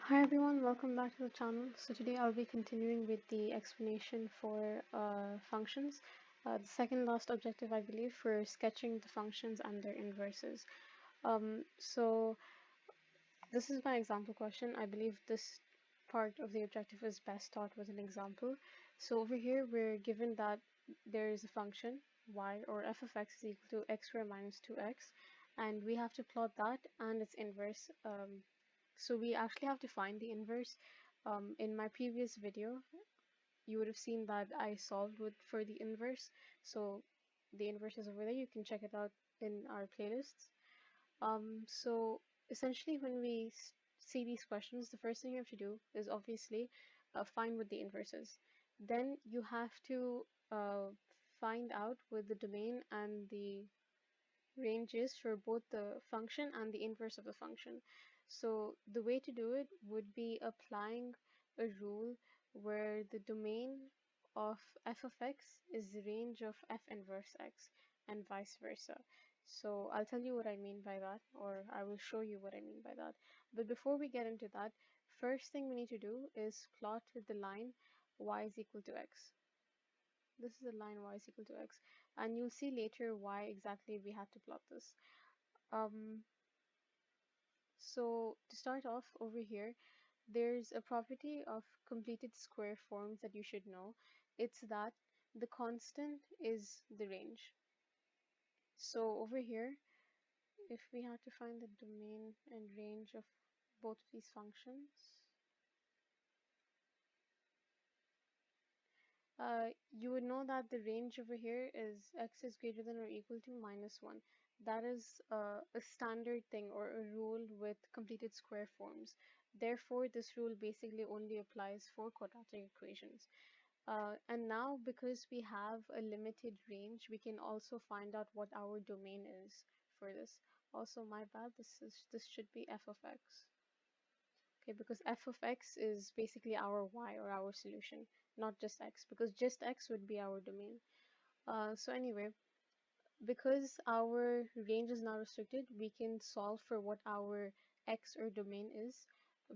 Hi everyone, welcome back to the channel. So today I'll be continuing with the explanation for functions. The second last objective, I believe, for sketching the functions and their inverses. So this is my example question. I believe this part of the objective is best taught with an example. So over here, we're given that there is a function y or f of x is equal to x squared minus 2x, and we have to plot that and its inverse. So we actually have to find the inverse. In my previous video, you would have seen that I solved for the inverse. So the inverse is over there. You can check it out in our playlists. So essentially, when we see these questions, the first thing you have to do is obviously find what the inverse is. Then you have to find out what the domain and the ranges for both the function and the inverse of the function. So the way to do it would be applying a rule where the domain of f of x is the range of f inverse x and vice versa. So I'll tell you what I mean by that, or I will show you what I mean by that. But before we get into that, first thing we need to do is plot the line y is equal to x. This is the line y is equal to x, and you'll see later why exactly we had to plot this. Um, so to start off over here, there's a property of completed square forms that you should know. It's that the constant is the range. So over here, if we had to find the domain and range of both of these functions, you would know that the range over here is x is greater than or equal to minus 1. That is a standard thing or a rule with completed square forms. Therefore, this rule basically only applies for quadratic equations. And now, because we have a limited range, we can also find out what our domain is for this. Also, my bad, this should be f of x. Okay, because f of x is basically our y or our solution, not just x, because just x would be our domain. So anyway, because our range is now restricted, we can solve for what our x or domain is.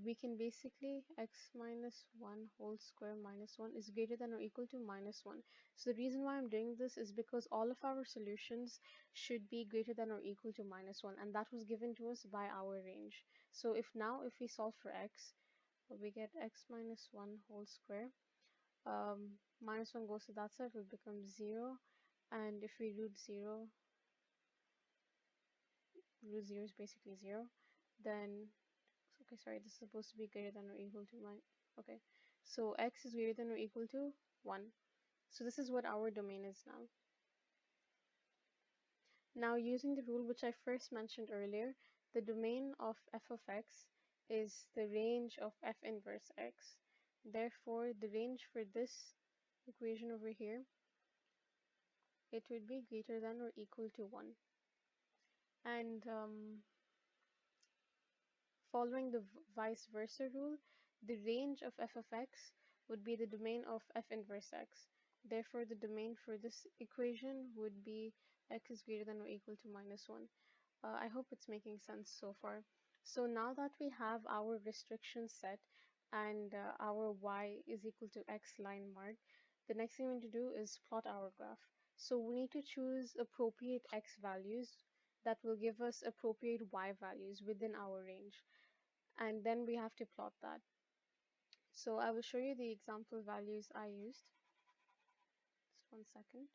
We can basically x minus 1 whole square minus 1 is greater than or equal to minus 1. So the reason why I'm doing this is because all of our solutions should be greater than or equal to minus 1, and that was given to us by our range. So if we solve for x, we get x minus 1 whole square. Minus 1 goes to that side, will become 0. And if we root 0 is basically 0, then, okay, sorry, this is supposed to be greater than or equal to okay. So x is greater than or equal to 1. So this is what our domain is now. Now, using the rule which I first mentioned earlier, the domain of f of x is the range of f inverse x. Therefore, the range for this equation over here, it would be greater than or equal to 1. And following the vice versa rule, the range of f of x would be the domain of f inverse x. Therefore, the domain for this equation would be x is greater than or equal to minus 1. I hope it's making sense so far. So now that we have our restriction set and our y is equal to x line marked, the next thing we need to do is plot our graph. So we need to choose appropriate x values that will give us appropriate y values within our range. And then we have to plot that. So I will show you the example values I used. Just one second.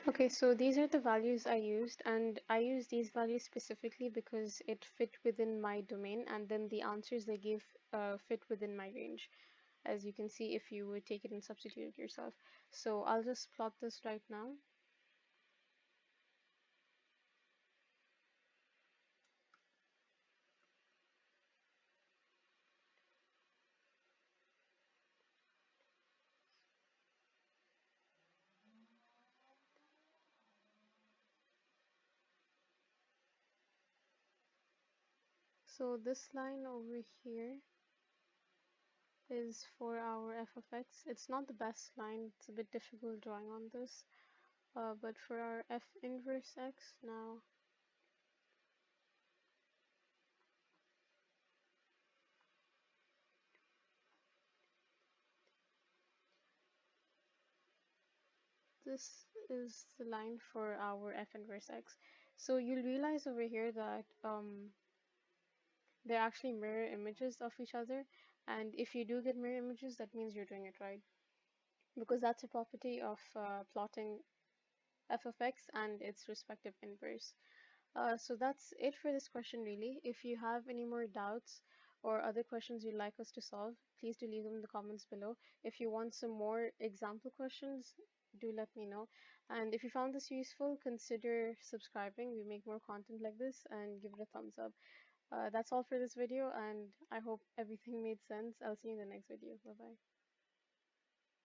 Okay, so these are the values I used, and I used these values specifically because it fit within my domain, and then the answers they gave fit within my range, as you can see if you would take it and substitute it yourself. So I'll just plot this right now. So this line over here is for our f of x. It's not the best line, it's a bit difficult drawing on this, but for our f inverse x now, this is the line for our f inverse x. So you'll realize over here that they're actually mirror images of each other. And if you do get mirror images, that means you're doing it right. Because that's a property of plotting f of x and its respective inverse. So that's it for this question, really. If you have any more doubts or other questions you'd like us to solve, please do leave them in the comments below. If you want some more example questions, do let me know. And if you found this useful, consider subscribing. We make more content like this, and give it a thumbs up. That's all for this video, and I hope everything made sense. I'll see you in the next video. Bye bye.